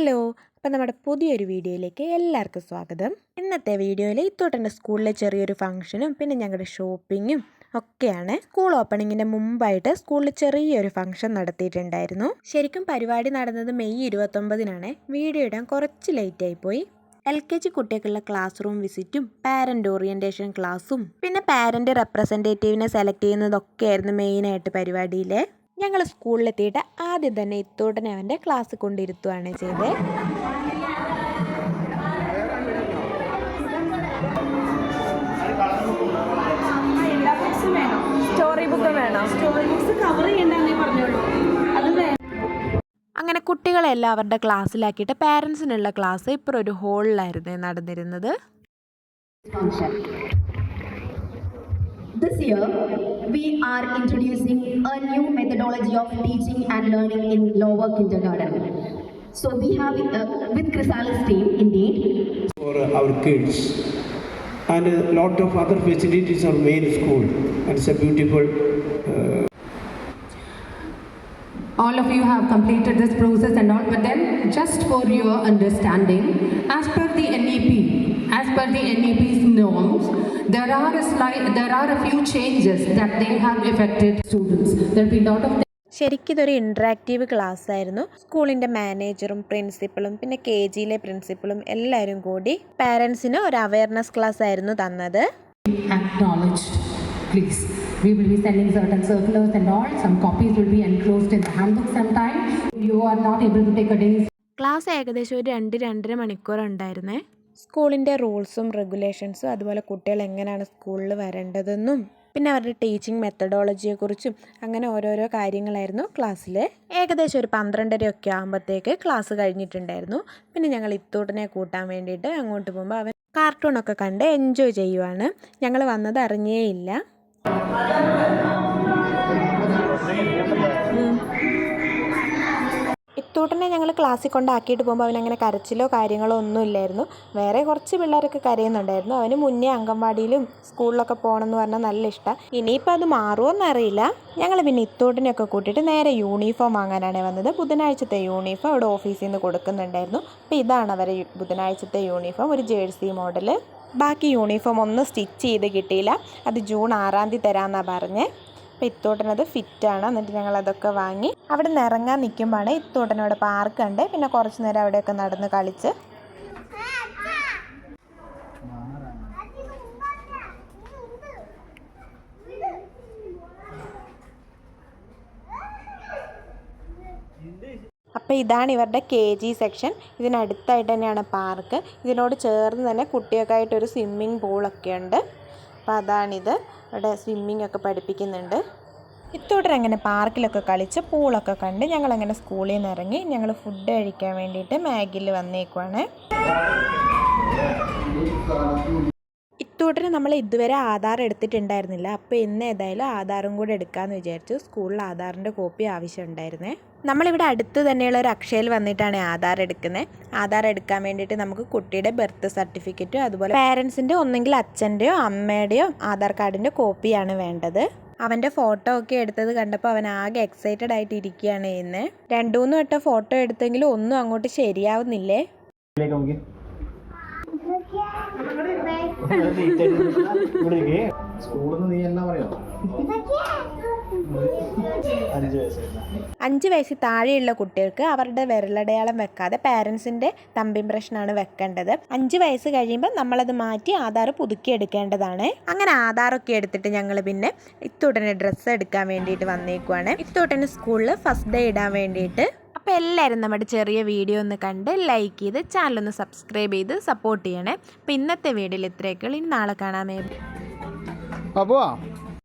Hello, അപ്പം നമ്മുടെ പുതിയൊരു വീഡിയോയിലേക്ക് എല്ലാവർക്കും സ്വാഗതം. ഇന്നത്തെ വീഡിയോയിൽ ഇത്തോട്ടെൻ്റെ സ്കൂളിലെ ചെറിയൊരു ഫംഗ്ഷനും പിന്നെ ഞങ്ങളുടെ ഷോപ്പിങ്ങും ഒക്കെയാണ്. സ്കൂൾ ഓപ്പണിങ്ങിൻ്റെ മുമ്പായിട്ട് സ്കൂളിൽ ചെറിയൊരു ഫംഗ്ഷൻ നടത്തിയിട്ടുണ്ടായിരുന്നു. ശരിക്കും പരിപാടി നടന്നത് മെയ് 29-നാണ്. വീഡിയോ ഇടാൻ കുറച്ച് ലേറ്റായിപ്പോയി. LKG കുട്ടികൾക്കുള്ള ക്ലാസ് റൂം വിസിറ്റും പാരൻ്റ് ഓറിയൻറ്റേഷൻ ക്ലാസ്സും പിന്നെ പാരൻ്റ് റെപ്രസെൻറ്റേറ്റീവിനെ സെലക്ട് ചെയ്യുന്നതൊക്കെയായിരുന്നു മെയിനായിട്ട് പരിപാടിയിലെ. ഞങ്ങൾ സ്കൂളിലെത്തിയിട്ട് ആദ്യം തന്നെ ഇത്തോട്ടനെ അവൻ്റെ ക്ലാസ് കൊണ്ടിരുത്തുകയാണ് ചെയ്തത്. സ്റ്റോറി ബുക്ക് വേണം. സ്റ്റോറി ബുക്സ് കവർ ചെയ്യണ്ടെന്നേ പറഞ്ഞോളൂ. അത് അങ്ങനെ കുട്ടികളെല്ലാം അവരുടെ ക്ലാസ്സിലാക്കിയിട്ട് പാരൻസിനുള്ള ക്ലാസ് ഇപ്പോൾ ഒരു ഹോളിലായിരുന്നു നടന്നിരുന്നത്. This year, we are introducing a new methodology of teaching and learning in lower kindergarten. So we have with Chrysalis team indeed. For our kids and a lot of other facilities are made in school and it's a beautiful all of you have completed this process and all, but then just for your understanding, as per the NEP's norms, there are a few changes that they have affected students. There will be a lot of ശരിക്കും ഇതൊരു interactive class ആയിരുന്നു. സ്കൂളിൻ്റെ മാനേജറും പ്രിൻസിപ്പളും പിന്നെ KGയിലെ പ്രിൻസിപ്പളും എല്ലാവരും കൂടി പാരൻസിന് ഒരു awareness class ആയിരുന്നു തന്നത്. Acknowledged, please. We will be sending certain circulars and all. Some copies will be enclosed in the handbook sometime. You are not able to take a day's class ഏകദേശം ഒരു 2-2.5 മണിക്കൂർ ഉണ്ടായിരുന്നേ. സ്കൂളിൻ്റെ റൂൾസും റെഗുലേഷൻസും അതുപോലെ കുട്ടികൾ എങ്ങനെയാണ് സ്കൂളിൽ വരേണ്ടതെന്നും പിന്നെ അവരുടെ ടീച്ചിങ് മെത്തഡോളജിയെക്കുറിച്ചും അങ്ങനെ ഓരോരോ കാര്യങ്ങളായിരുന്നു ക്ലാസ്സിൽ. ഏകദേശം ഒരു 12:30 ആകുമ്പോഴത്തേക്ക് ക്ലാസ് കഴിഞ്ഞിട്ടുണ്ടായിരുന്നു. പിന്നെ ഞങ്ങൾ ഇത്തോട്ടിനെ കൂട്ടാൻ വേണ്ടിയിട്ട് അങ്ങോട്ട് പോകുമ്പോൾ അവൻ കാർട്ടൂണൊക്കെ കണ്ട് എൻജോയ് ചെയ്യുവാണ്. ഞങ്ങൾ വന്നത് അറിഞ്ഞേയില്ല. ഇത്തോട്ടനെ ഞങ്ങൾ ക്ലാസ്സിൽ കൊണ്ടാക്കിയിട്ട് പോകുമ്പോൾ അവനങ്ങനെ കരച്ചിലോ കാര്യങ്ങളോ ഒന്നും ഇല്ലായിരുന്നു. വേറെ കുറച്ച് പിള്ളേരൊക്കെ കരയുന്നുണ്ടായിരുന്നു. അവന് മുന്നേ അംഗൻവാടിയിലും സ്കൂളിലൊക്കെ പോകണമെന്ന് പറഞ്ഞാൽ നല്ല ഇഷ്ടമാണ്. ഇനിയിപ്പോൾ അത് മാറുമോയെന്നറിയില്ല. ഞങ്ങൾ പിന്നെ ഇത്തോട്ടിനെയൊക്കെ കൂട്ടിയിട്ട് നേരെ യൂണിഫോം വാങ്ങാനാണ് വന്നത്. ബുധനാഴ്ചത്തെ യൂണിഫോം അവിടെ ഓഫീസിൽ നിന്ന് കൊടുക്കുന്നുണ്ടായിരുന്നു. അപ്പോൾ ഇതാണ് അവരെ ബുധനാഴ്ചത്തെ യൂണിഫോം, ഒരു ജേഴ്സി മോഡൽ. ബാക്കി യൂണിഫോം ഒന്നും സ്റ്റിച്ച് ചെയ്ത് കിട്ടിയില്ല. അത് ജൂൺ 6-ാം തീയതി തരാമെന്നാണ് പറഞ്ഞത്. അപ്പോൾ ഇത്തോട്ടനത് ഫിറ്റാണ്. എന്നിട്ട് ഞങ്ങളതൊക്കെ വാങ്ങി അവിടെ നിന്ന് ഇറങ്ങാൻ നിൽക്കുമ്പോഴാണ് ഇത്തോട്ടനോട് പാർക്ക് കണ്ട് പിന്നെ കുറച്ച് നേരം അവിടെയൊക്കെ നടന്ന് കളിച്ച്. അപ്പോൾ ഇതാണ് ഇവരുടെ KG സെക്ഷൻ. ഇതിനടുത്തായിട്ട് തന്നെയാണ് പാർക്ക്. ഇതിനോട് ചേർന്ന് തന്നെ കുട്ടികൾക്കായിട്ടൊരു സ്വിമ്മിങ് പൂളൊക്കെ ഉണ്ട്. അപ്പോൾ അതാണിത്. അവിടെ സ്വിമ്മിങ് ഒക്കെ പഠിപ്പിക്കുന്നുണ്ട്. ഇത്തോട്ടൻ അങ്ങനെ പാർക്കിലൊക്കെ കളിച്ച് പൂളൊക്കെ കണ്ട് ഞങ്ങളങ്ങനെ സ്കൂളിൽ നിന്ന് ഇറങ്ങി. ഞങ്ങൾ ഫുഡ് കഴിക്കാൻ വേണ്ടിയിട്ട് മാഗിയിൽ വന്നേക്കുവാണ്. ഇത്തോട്ടന് നമ്മൾ ഇതുവരെ ആധാർ എടുത്തിട്ടുണ്ടായിരുന്നില്ല. അപ്പോൾ ഇന്ന് ഏതായാലും ആധാറും കൂടെ എടുക്കാമെന്ന് വിചാരിച്ചു. സ്കൂളിൽ ആധാറിൻ്റെ കോപ്പി ആവശ്യമുണ്ടായിരുന്നേ. നമ്മളിവിടെ അടുത്ത് തന്നെയുള്ള ഒരു അക്ഷയയിൽ വന്നിട്ടാണ് ആധാർ എടുക്കുന്നത്. ആധാർ എടുക്കാൻ വേണ്ടിയിട്ട് നമുക്ക് കുട്ടിയുടെ ബർത്ത് സർട്ടിഫിക്കറ്റും അതുപോലെ പാരൻസിൻ്റെ ഒന്നെങ്കിൽ അച്ഛൻ്റെയോ അമ്മയുടെയോ ആധാർ കാർഡിൻ്റെ കോപ്പിയാണ് വേണ്ടത്. അവൻ്റെ ഫോട്ടോ ഒക്കെ എടുത്തത് കണ്ടപ്പോൾ അവൻ ആകെ എക്സൈറ്റഡ് ആയിട്ട് ഇരിക്കുകയാണ് ചെയ്യുന്നത്. 2-3 വട്ടം ഫോട്ടോ എടുത്തെങ്കിലും ഒന്നും അങ്ങോട്ട് ശരിയാവുന്നില്ലേ. അഞ്ച് വയസ്സിൽ താഴെയുള്ള കുട്ടികൾക്ക് അവരുടെ വിരലടയാളം വെക്കാതെ പാരൻസിൻ്റെ തമ്പ് ഇംപ്രഷനാണ് വെക്കേണ്ടത്. 5 വയസ്സ് കഴിയുമ്പോൾ നമ്മളത് മാറ്റി ആധാർ പുതുക്കി എടുക്കേണ്ടതാണ്. അങ്ങനെ ആധാറൊക്കെ എടുത്തിട്ട് ഞങ്ങൾ പിന്നെ ഇത്തോട്ടന് ഡ്രസ്സ് എടുക്കാൻ വേണ്ടിയിട്ട് വന്നേക്കുവാണ്. ഇത്തോട്ടന് സ്കൂളിൽ ഫസ്റ്റ് ഡേ ഇടാൻ വേണ്ടിയിട്ട്. അപ്പോൾ എല്ലാവരും നമ്മുടെ ചെറിയ വീഡിയോ ഒന്ന് കണ്ട് ലൈക്ക് ചെയ്ത് ചാനലൊന്ന് സബ്സ്ക്രൈബ് ചെയ്ത് സപ്പോർട്ട് ചെയ്യണേ. അപ്പോൾ ഇന്നത്തെ വീഡിയോയിൽ ഇത്രയൊക്കെ. ഇനി നാളെ കാണാമേ.